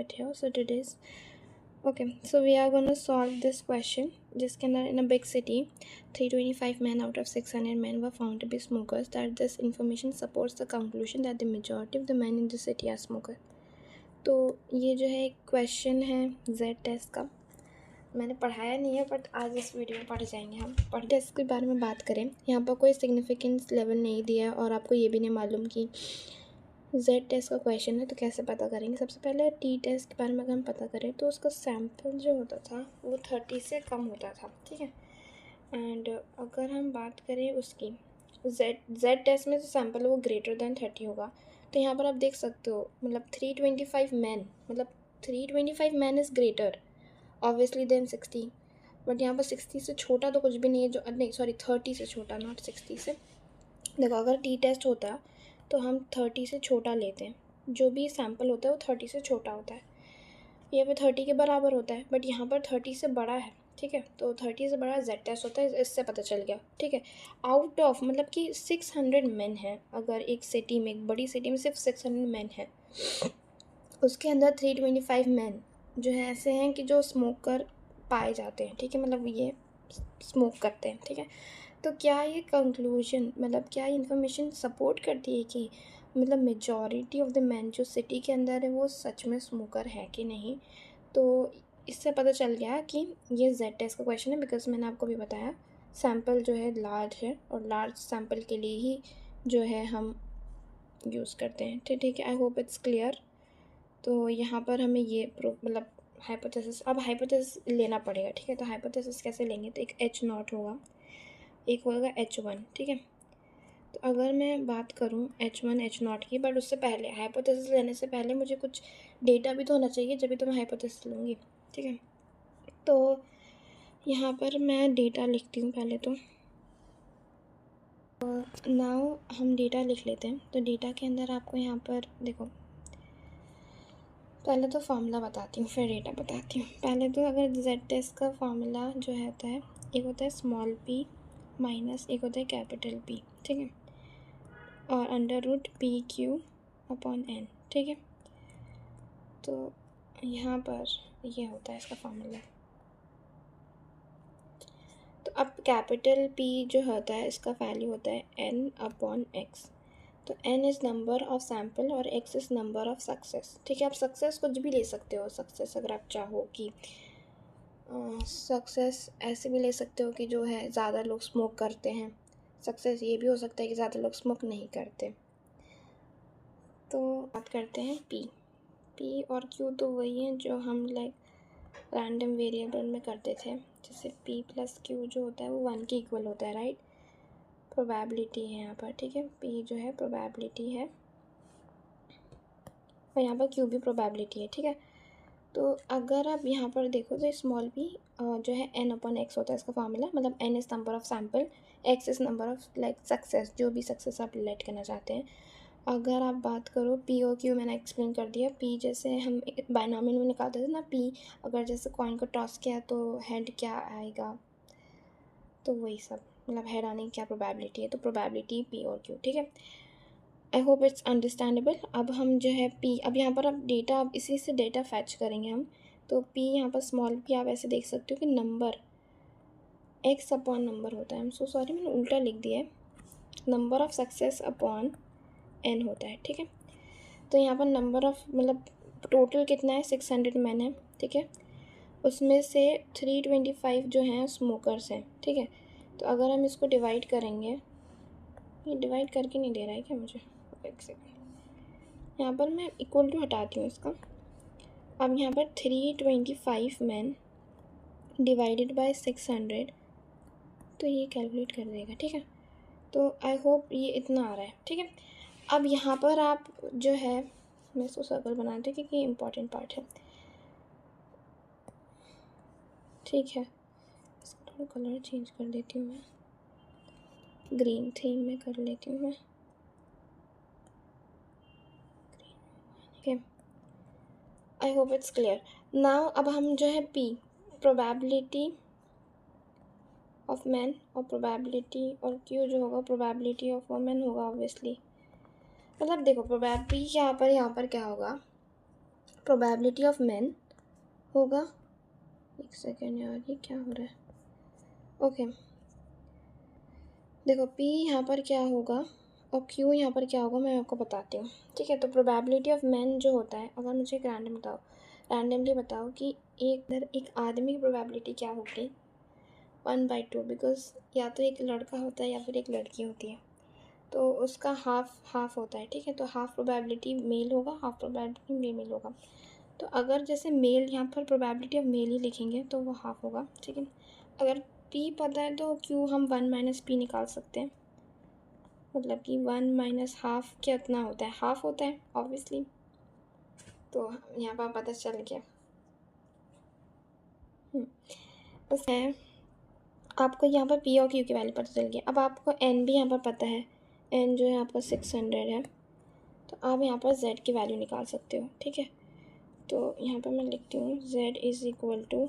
it here. So today's okay, so we are going to solve this question जिसके अंदर in a big city 325 men out of 600 men were found to be smokers. That this information supports the conclusion that the majority of the men in the city are smokers. तो ये जो है question है Z test का, मैंने पढ़ाया नहीं है बट आज इस वीडियो में पढ़ जाएंगे हम। पढ़ टेस्ट के बारे में बात करें, यहाँ पर कोई सिग्निफिकेंस लेवल नहीं दिया है और आपको ये भी नहीं मालूम कि जेड टेस्ट का क्वेश्चन है तो कैसे पता करेंगे। सबसे पहले टी टेस्ट के बारे में अगर हम पता करें तो उसका सैम्पल जो होता था वो 30 से कम होता था, ठीक है। एंड अगर हम बात करें उसकी जेड टेस्ट में जो सैम्पल है वो ग्रेटर दैन 30 होगा। तो यहाँ पर आप देख सकते हो मतलब 325 मैन, मतलब 325 man is greater obviously than 60, but यहाँ पर 60 से छोटा तो कुछ भी नहीं है, जो नहीं सॉरी 30 से छोटा, नॉट 60 से। देखो अगर टी टेस्ट होता है तो हम 30 से छोटा लेते हैं, जो भी सैम्पल होता है वो 30 से छोटा होता है, या फिर 30 के बराबर होता है, बट यहाँ पर 30 से बड़ा है, ठीक है। तो 30 से बड़ा जेड टेस्ट होता है, इससे पता चल गया, ठीक है। आउट ऑफ मतलब कि 600 मैन हैं, अगर एक सिटी में, एक बड़ी सिटी में सिर्फ 600 मैन हैं, उसके अंदर 325 मैन जो है ऐसे हैं कि जो स्मोकर पाए जाते हैं, ठीक है, मतलब ये स्मोक करते हैं, ठीक है। तो क्या ये कंक्लूजन मतलब क्या ये इन्फॉर्मेशन सपोर्ट करती है कि मतलब मेजॉरिटी ऑफ द मैन जो सिटी के अंदर है वो सच में स्मोकर है कि नहीं। तो इससे पता चल गया कि ये जेड टेस्ट का क्वेश्चन है, बिकॉज मैंने आपको भी बताया सैम्पल जो है लार्ज है और लार्ज सैम्पल के लिए ही जो है हम यूज़ करते हैं, ठीक है। I hope it's clear. तो यहाँ पर हमें ये मतलब हाइपोथेसिस, अब हाइपोथेसिस लेना पड़ेगा, ठीक है। तो हाइपोथेसिस कैसे लेंगे, तो एक H0 होगा, एक होगा H1, ठीक है। तो अगर मैं बात करूँ H1 H0 की, बट उससे पहले हाइपोथेसिस लेने से पहले मुझे कुछ डेटा भी तो होना चाहिए, जब भी तो मैं हाइपोथेसिस लूँगी, ठीक है। तो यहाँ पर मैं डेटा लिखती हूँ पहले तो नाउ हम डेटा लिख लेते हैं। तो डेटा के अंदर आपको यहाँ पर देखो, पहले तो फार्मूला बताती हूँ फिर डेटा बताती हूँ। पहले तो अगर जेड टेस्ट का फार्मूला जो होता है, एक होता है स्मॉल p माइनस एक होता है कैपिटल P, ठीक है, और √PQ/N, ठीक है। तो यहाँ पर ये होता है इसका फार्मूला। तो अब कैपिटल P जो होता है इसका वैल्यू होता है N/X। तो N is number of sample और X is number of success, ठीक है। आप सक्सेस कुछ भी ले सकते हो, सक्सेस अगर आप चाहो कि सक्सेस ऐसे भी ले सकते हो कि जो है ज़्यादा लोग स्मोक करते हैं, सक्सेस ये भी हो सकता है कि ज़्यादा लोग स्मोक नहीं करते। तो बात करते हैं P और Q, तो वही है जो हम लाइक रैंडम वेरिएबल में करते थे, जैसे P + Q जो होता है वो 1 के इक्वल होता है, राइट। प्रोबेबिलिटी है यहाँ पर, ठीक है। P जो है प्रोबेबिलिटी है और यहाँ पर Q भी प्रोबेबिलिटी है, ठीक है। तो अगर आप यहाँ पर देखो तो स्मॉल p जो है N/X होता है इसका फार्मूला, मतलब N is number of sample, X is number of like success, जो भी सक्सेस आप रिलेट करना चाहते हैं। अगर आप बात करो P और Q, मैंने एक्सप्लेन कर दिया। P जैसे हम बायनॉमियल में निकालते थे ना, P अगर जैसे कॉइन को टॉस किया तो हेड क्या आएगा, तो वही सब मतलब हेड आने की क्या प्रोबेबिलिटी है, तो प्रोबेबिलिटी P और Q, ठीक है। I hope it's understandable. अब हम जो है P, अब यहाँ पर अब डेटा, अब इसी से डेटा फैच करेंगे हम। तो P यहाँ पर स्मॉल p आप ऐसे देख सकते हो कि नंबर X/नंबर होता है, आई एम सो सॉरी मैंने उल्टा लिख दिया है, number of success upon N होता है, ठीक है। तो यहाँ पर नंबर ऑफ मतलब टोटल कितना है, 600 मैन है, ठीक है। उसमें से 325 जो हैं स्मोकर्स हैं, ठीक है। तो अगर हम इसको डिवाइड करेंगे, ये डिवाइड करके नहीं दे रहा है क्या मुझे, एक सेकेंड, यहाँ पर मैं इक्वल टू हटाती हूँ इसका। अब यहाँ पर 325 मैन डिवाइडेड बाय 600, तो ये कैलकुलेट कर देगा, ठीक है। तो आई होप ये इतना आ रहा है, ठीक है। अब यहाँ पर आप जो है, मैं इसको सर्कल बनाती हूँ क्योंकि इम्पॉर्टेंट पार्ट है, ठीक है। इसका थोड़ा कलर चेंज कर देती हूँ मैं, ग्रीन थीम में कर लेती हूँ मैं, ठीक है। I hope it's clear now. अब हम जो है P प्रोबेबिलिटी ऑफ मैन और प्रोबेबिलिटी, और Q जो होगा प्रोबेबिलिटी ऑफ वुमेन होगा ऑब्वियसली। मतलब देखो प्रोबेबिलिटी यहाँ पर क्या होगा, प्रोबेबिलिटी ऑफ मैन होगा, एक सेकेंड यार ये क्या हो रहा है, ओके देखो P यहाँ पर क्या होगा और Q यहाँ पर क्या होगा मैं आपको बताती हूँ, ठीक है। तो प्रोबेबिलिटी ऑफ मैन जो होता है, अगर मुझे एक रैंडमली बताओ कि एक आदमी की प्रोबेबिलिटी क्या होगी 1/2, बिकॉज या तो एक लड़का होता है या फिर एक लड़की होती है, तो उसका हाफ होता है, ठीक है। तो हाफ प्रोबेबिलिटी मेल होगा, हाफ प्रोबेबिलिटी फीमेल होगा। तो अगर जैसे मेल यहाँ पर प्रोबेबिलिटी ऑफ मेल ही लिखेंगे तो वो हाफ होगा, ठीक है। अगर P पता है तो Q हम 1 - P निकाल सकते हैं, मतलब कि 1 - हाफ कितना होता है, हाफ होता है ऑब्वियसली। तो यहाँ पर पता चल गया। बस है, आपको यहाँ पर P और Q की वैल्यू पता चल गई। अब आपको N भी यहाँ पर पता है, N जो है आपका 600 है, तो आप यहाँ पर Z की वैल्यू निकाल सकते हो, ठीक है। तो यहाँ पर मैं लिखती हूँ Z is equal to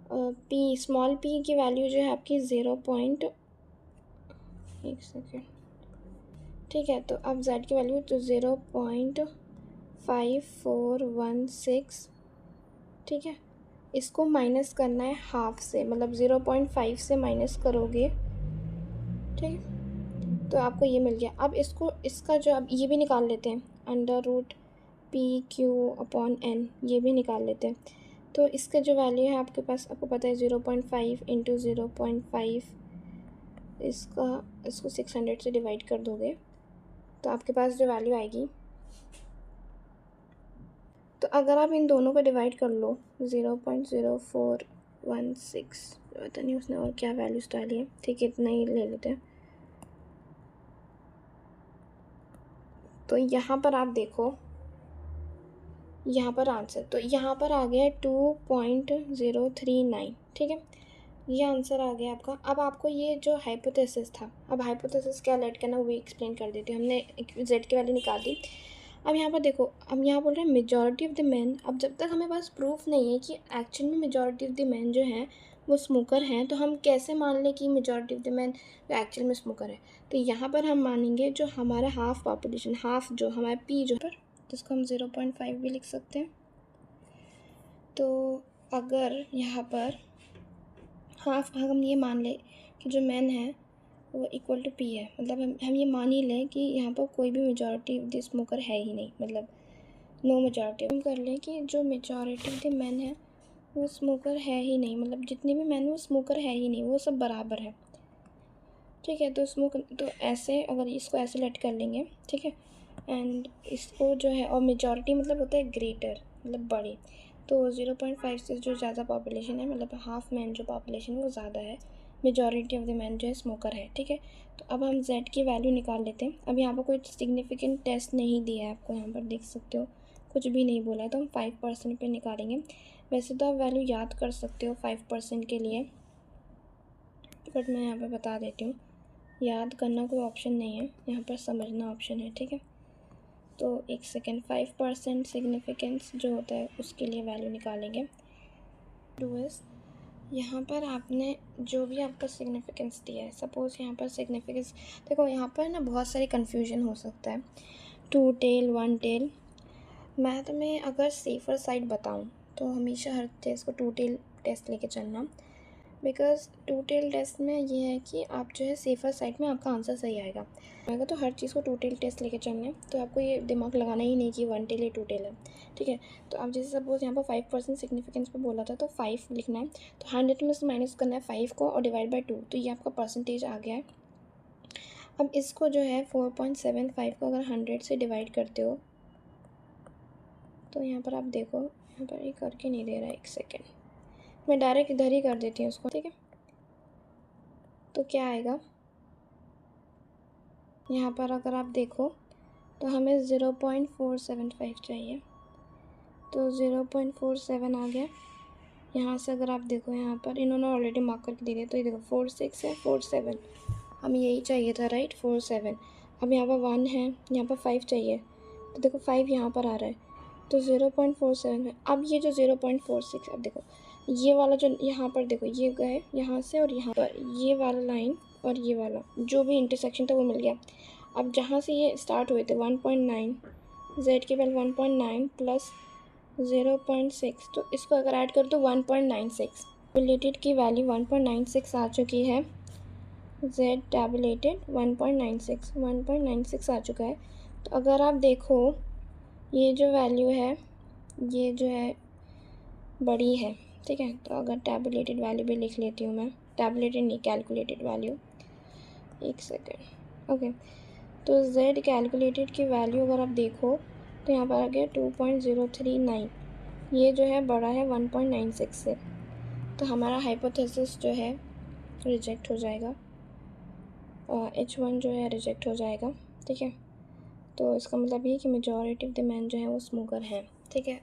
P, small p की वैल्यू जो है आपकी 1 सेकेंड, ठीक है। तो अब Z की वैल्यू तो 0.5416, ठीक है। इसको माइनस करना है हाफ से, मतलब 0.5 से माइनस करोगे, ठीक है, तो आपको ये मिल गया। अब इसका जो अब ये भी निकाल लेते हैं, √PQ/N ये भी निकाल लेते हैं। तो इसका जो वैल्यू है आपके पास, आपको पता है 0.5 × 0.5, इसको 600 से डिवाइड कर दोगे तो आपके पास जो वैल्यू आएगी, तो अगर आप इन दोनों को डिवाइड कर लो 0.0416, पता नहीं उसने और क्या वैल्यूज डाली है, ठीक है इतना ही ले लेते हैं। तो यहाँ पर आप देखो, यहाँ पर आंसर, तो यहाँ पर आ गया 2.039, ठीक है, ये आंसर आ गया आपका। अब आपको ये जो हाइपोथेसिस था, अब हाइपोथेसिस क्या लेट करना वो भी एक्सप्लेन कर देती हूँ। हमने Z की वैल्यू निकाल दी। अब यहाँ पर देखो, अब यहाँ बोल रहे हैं मेजॉरिटी ऑफ द मैन। अब जब तक हमें पास प्रूफ नहीं है कि एक्चुअल में मेजॉरिटी ऑफ द मैन जो हैं वो स्मोकर हैं, तो हम कैसे मान लें कि majority of the man actual में स्मोकर है। तो यहाँ पर हम मानेंगे जो हमारा हाफ पॉपुलेशन, हाफ जो हमारा P जो पर, जिसको हम 0.5 भी लिख सकते हैं। तो अगर यहाँ पर हाफ हम ये मान लें कि जो मैन है वो इक्वल टू P है, मतलब हम ये मान ही लें कि यहाँ पर कोई भी मेजॉरिटी ऑफ द स्मोकर है ही नहीं, मतलब नो मेजॉरिटी। हम कर लें कि जो मेजॉरिटी ऑफ द मैन है वो स्मोकर है ही नहीं, मतलब जितने भी मैन वो स्मोकर है ही नहीं, वो सब बराबर है, ठीक है। तो स्मोक, तो ऐसे अगर इसको ऐसे लेट कर लेंगे, ठीक है, एंड इसको जो है, और मेजॉरिटी मतलब होता है ग्रेटर, मतलब बड़े, तो 0.5 से जो ज़्यादा पॉपुलेशन है, मतलब हाफ मैन जो पॉपुलेशन है वो ज़्यादा है, मेजॉरिटी ऑफ द मैन जो है स्मोकर है, ठीक है। तो अब हम Z की वैल्यू निकाल लेते हैं। अब यहाँ पर कोई सिग्निफिकेंट टेस्ट नहीं दिया है आपको, यहाँ पर देख सकते हो कुछ भी नहीं बोला है, तो हम 5% पे निकालेंगे। वैसे तो आप वैल्यू याद कर सकते हो 5% के लिए, बट मैं यहाँ पर बता देती हूँ, याद करना कोई ऑप्शन नहीं है, यहाँ पर समझना ऑप्शन है, ठीक है। तो एक सेकेंड, 5% सिग्निफिकेंस जो होता है उसके लिए वैल्यू निकालेंगे। यहाँ पर आपने जो भी आपका सिग्निफिकेंस दिया है, सपोज़ यहाँ पर सिग्निफिकेंस देखो, यहाँ पर ना बहुत सारी कन्फ्यूजन हो सकता है, 2 टेल 1 टेल। मैं तुम्हें अगर सेफ़र साइड बताऊँ तो हमेशा हर चीज़ को 2 टेल टेस्ट लेके चलना, बिकॉज 2 टेल टेस्ट में ये है कि आप जो है सेफ़र साइड में आपका आंसर सही आएगा। अगर तो हर चीज़ को 2 टेल टेस्ट लेके चलना है, तो आपको ये दिमाग लगाना ही नहीं कि 1 टेल या 2 टेल है, ठीक है। तो अब जैसे सपोज यहाँ पर 5% सिग्निफिकेंस पे बोला था, तो 5 लिखना है, तो 100 में से माइनस करना है 5 को और डिवाइड बाई 2, तो ये आपका परसेंटेज आ गया है। अब इसको जो है 4.75 को अगर 100 से डिवाइड करते हो, तो यहाँ पर आप देखो, यहाँ पर ये करके नहीं दे रहा है, एक सेकेंड, मैं डायरेक्ट इधर ही कर देती हूँ उसको, ठीक है। तो क्या आएगा, यहाँ पर अगर आप देखो तो हमें 0.475 चाहिए, तो 0.47 आ गया। यहाँ से अगर आप देखो, यहाँ पर इन्होंने ऑलरेडी मार्क करके दे दिया, तो ये देखो 46 है, 47, हमें यही चाहिए था, राइट, 47। अब यहाँ पर 1 है, यहाँ पर 5 चाहिए, तो देखो 5 यहाँ पर आ रहा है, तो 0.47 है। अब ये जो 0.46, अब देखो ये वाला जो यहाँ पर देखो, ये गए यहाँ से और यहाँ पर ये वाला लाइन और ये वाला जो भी इंटरसेक्शन था वो मिल गया। अब जहाँ से ये स्टार्ट हुए थे 1.9, Z की वैल्यू 1.9 प्लस 0.6, तो इसको अगर ऐड कर तो 1.96। टैबुलेटेड की वैल्यू 1.96 आ चुकी है। Z टैबुलेटेड 1.96 आ चुका है। तो अगर आप देखो ये जो वैल्यू है ये जो है बड़ी है, ठीक है। तो अगर टैबुलेटेड वैल्यू भी लिख लेती हूँ मैं, टैबुलेटेड नहीं कैलकुलेटेड वैल्यू, एक सेकेंड। ओके, तो Z कैलकुलेटेड की वैल्यू अगर आप देखो तो यहाँ पर आ गया 2.039। ये जो है बड़ा है 1.96 से, तो हमारा हाइपोथेसिस जो है रिजेक्ट हो जाएगा और H1 जो है रिजेक्ट हो जाएगा, ठीक है। तो इसका मतलब ये कि मेजॉरिटी ऑफ द मैन जो है वो स्मोकर हैं, ठीक है।